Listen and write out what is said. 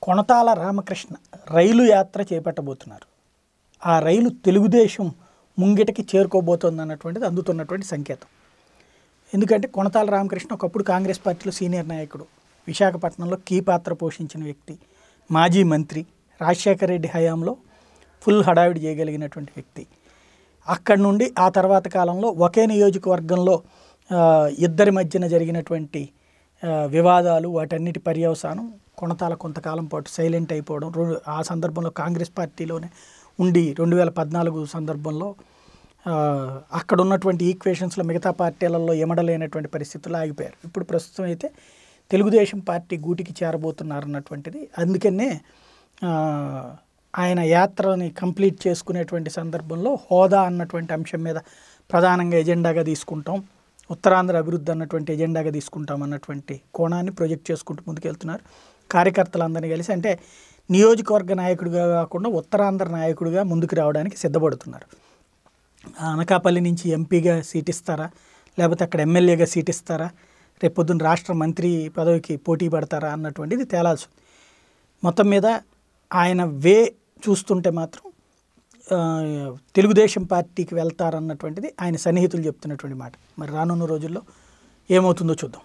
కొణతాల రామకృష్ణ రైలు యాత్ర చేపట్టబోతున్నారు. ఆ రైలు తెలుగుదేశం ముంగిటకి చేరుకోబోతోంది అన్నటువంటిది అందుతున్నటువంటి సంకేతం. ఎందుకంటే కొణతాల రామకృష్ణ ఒకప్పుడు కాంగ్రెస్ పార్టీలో సీనియర్ నాయకుడు, విశాఖపట్నంలో కీ పాత్ర పోషించిన వ్యక్తి, మాజీ మంత్రి, రాజశేఖర రెడ్డి హయాంలో ఫుల్ హడావిడి చేయగలిగినటువంటి వ్యక్తి. అక్కడి నుండి ఆ తర్వాత కాలంలో ఒకే నియోజకవర్గంలో ఇద్దరి మధ్యన జరిగినటువంటి వివాదాలు, వాటన్నిటి పర్యవసానం కొణతాల కొంతకాలం పాటు సైలెంట్ అయిపోవడం, ఆ సందర్భంలో కాంగ్రెస్ పార్టీలోనే ఉండి 2014 సందర్భంలో అక్కడ ఉన్నటువంటి ఈక్వేషన్స్లో మిగతా పార్టీలలో ఎమడలేనటువంటి పరిస్థితుల్లో ఆగిపోయారు. ఇప్పుడు ప్రస్తుతం అయితే తెలుగుదేశం పార్టీ గూటికి చేరబోతున్నారన్నటువంటిది. అందుకనే ఆయన యాత్రని కంప్లీట్ చేసుకునేటువంటి సందర్భంలో హోదా అన్నటువంటి అంశం మీద ప్రధానంగా ఎజెండాగా తీసుకుంటాం, ఉత్తరాంధ్ర అభివృద్ధి అన్నటువంటి ఎజెండాగా తీసుకుంటాం అన్నటువంటి కోణాన్ని ప్రొజెక్ట్ చేసుకుంటూ ముందుకెళ్తున్నారు. కార్యకర్తలందరినీ కలిసి, అంటే నియోజకవర్గ నాయకుడిగా కాకుండా ఉత్తరాంధ్ర నాయకుడిగా ముందుకు రావడానికి సిద్ధపడుతున్నారు. అనకాపల్లి నుంచి ఎంపీగా సీట్ ఇస్తారా, లేకపోతే అక్కడ ఎమ్మెల్యేగా సీట్ ఇస్తారా, రేపొద్దున రాష్ట్ర మంత్రి పదవికి పోటీ పడతారా అన్నటువంటిది తేలాల్సి ఉంది. మొత్తం మీద ఆయన చూస్తుంటే మాత్రం తెలుగుదేశం పార్టీకి వెళ్తారన్నటువంటిది ఆయన సన్నిహితులు చెప్తున్నటువంటి మాట. మరి రానున్న రోజుల్లో ఏమవుతుందో చూద్దాం.